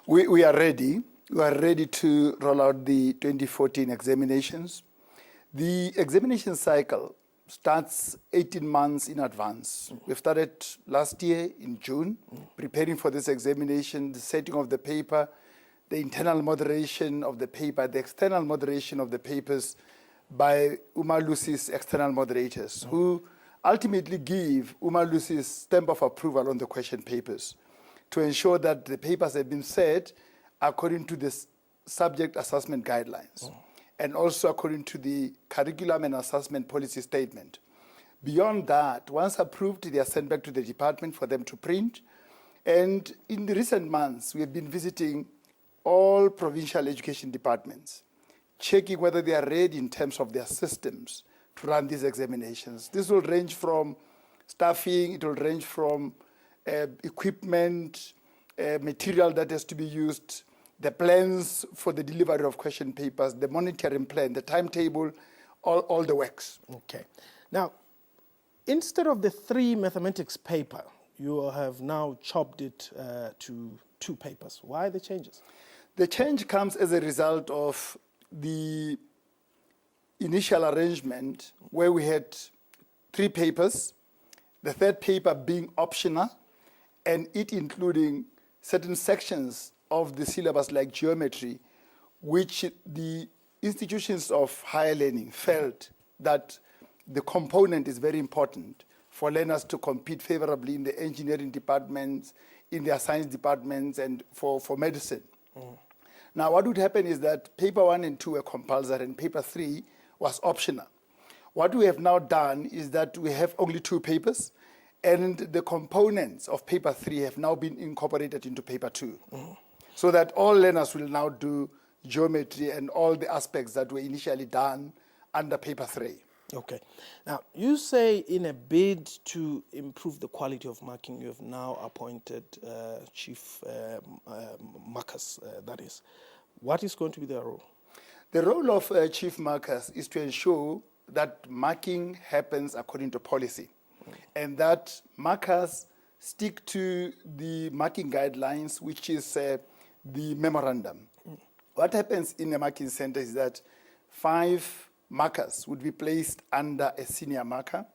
We are ready. We are ready to roll out the 2014 examinations. The examination cycle starts 18 months in advance. We started last year in June, preparing for this examination, the setting of the paper, the internal moderation of the paper, the external moderation of the papers by UMALUSI's external moderators, who ultimately give UMALUSI's stamp of approval on the question papers to ensure that the papers have been set according to the subject assessment guidelines and also according to the curriculum and assessment policy statement. Beyond that, once approved, they are sent back to the department for them to print. And in the recent months, we have been visiting all provincial education departments, checking whether they are ready in terms of their systems to run these examinations. This will range from staffing, it will range from equipment, material that has to be used, the plans for the delivery of question papers, the monitoring plan, the timetable, all the works. Okay. Now, instead of the 3 mathematics paper, you have now chopped it to 2 papers. Why the changes? The change comes as a result of the initial arrangement where we had 3 papers, the 3rd paper being optional, and it including certain sections of the syllabus like geometry, which the institutions of higher learning felt that the component is very important for learners to compete favorably in the engineering departments, in their science departments, and for medicine. Now, what would happen is that paper 1 and 2 were compulsory and paper 3 was optional. What we have now done is that we have only 2 papers, and the components of paper 3 have now been incorporated into paper 2. So that all learners will now do geometry and all the aspects that were initially done under paper 3. Okay. Now, you say in a bid to improve the quality of marking, you have now appointed chief markers, that is. What is going to be their role? The role of chief markers is to ensure that marking happens according to policy and that markers stick to the marking guidelines, which is the memorandum. What happens in a marking center is that 5 markers would be placed under a senior marker,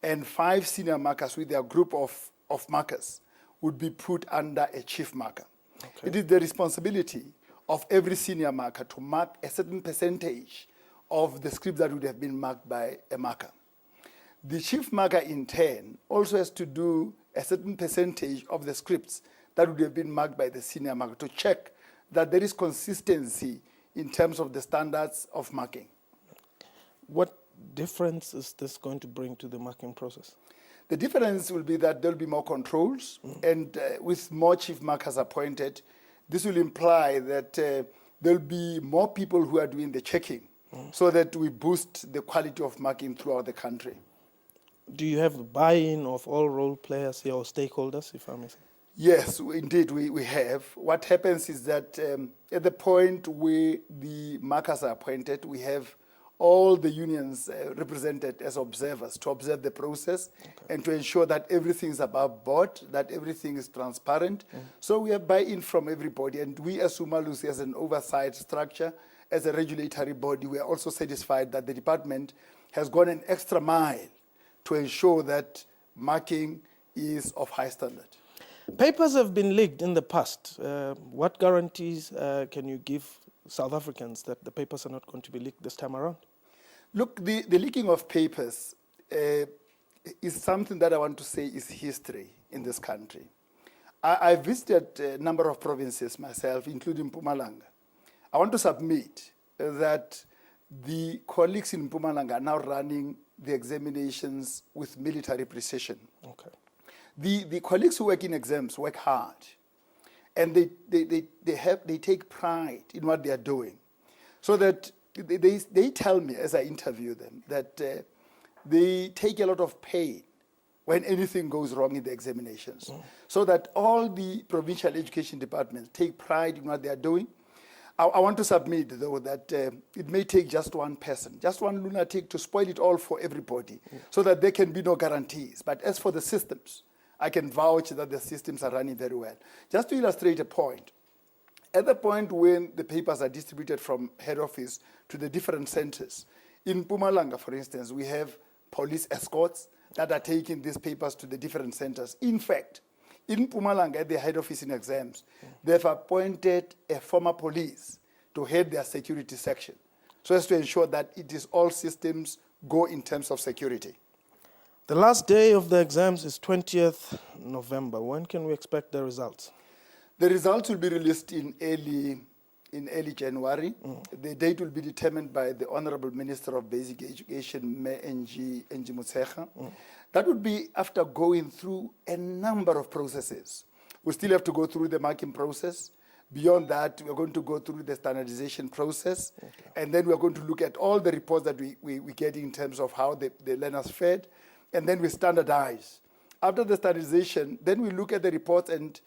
and 5 senior markers with their group of markers would be put under a chief marker. Okay. It is the responsibility of every senior marker to mark a certain percentage of the script that would have been marked by a marker. The chief marker, in turn, also has to do a certain percentage of the scripts that would have been marked by the senior marker to check that there is consistency in terms of the standards of marking. What difference is this going to bring to the marking process? The difference will be that there will be more controls, and with more chief markers appointed, this will imply that there will be more people who are doing the checking so that we boost the quality of marking throughout the country. Do you have the buy-in of all role players here or stakeholders, if I may say? Yes, indeed, we have. What happens is that at the point where the markers are appointed, we have all the unions represented as observers to observe the process and to ensure that everything is above board, that everything is transparent. So we have buy-in from everybody, and we as UMALUSI, as an oversight structure, as a regulatory body, we are also satisfied that the department has gone an extra mile to ensure that marking is of high standard. Papers have been leaked in the past. What guarantees can you give South Africans that the papers are not going to be leaked this time around? Look, the leaking of papers is something that I want to say is history in this country. I visited a number of provinces myself, including Mpumalanga. I want to submit that the colleagues in Mpumalanga are now running the examinations with military precision. Okay. The colleagues who work in exams work hard, and they take pride in what they are doing. So that they tell me, as I interview them, that they take a lot of pain when anything goes wrong in the examinations. So that all the provincial education departments take pride in what they are doing. I want to submit, though, that it may take just one person, just one lunatic to spoil it all for everybody, so that there can be no guarantees. But as for the systems, I can vouch that the systems are running very well. Just to illustrate a point, At the point when the papers are distributed from head office to the different centers, in Mpumalanga, for instance, we have police escorts that are taking these papers to the different centers. In fact, in Mpumalanga, at the head office in exams, they've appointed a former police to head their security section, so as to ensure that it is all systems go in terms of security. The last day of the exams is 20th November. When can we expect the results? The results will be released in early January. The date will be determined by the Honorable Minister of Basic Education, Me Enji Motshekga. That would be after going through a number of processes. We still have to go through the marking process. Beyond that, we're going to go through the standardization process. And then we're going to look at all the reports that we get in terms of how the learners fared. And then we standardize. After the standardization, then we look at the reports and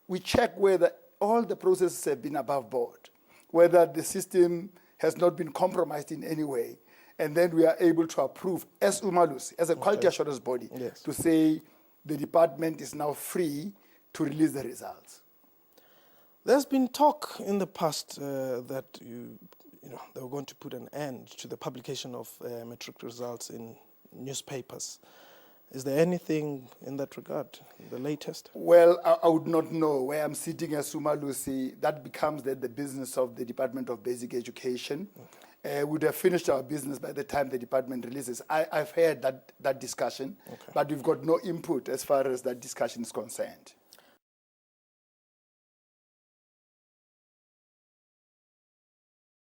we check whether all the processes have been above board, whether the system has not been compromised in any way. And then we are able to approve as UMALUSI, as a quality assurance body, to say the department is now free to release the results. There's been talk in the past that they were going to put an end to the publication of matric results in newspapers. Is there anything in that regard, the latest? Well, I would not know. Where I'm sitting as UMALUSI, that becomes the business of the Department of Basic Education. We would have finished our business by the time the department releases. I've heard that discussion, but we've got no input as far as that discussion is concerned.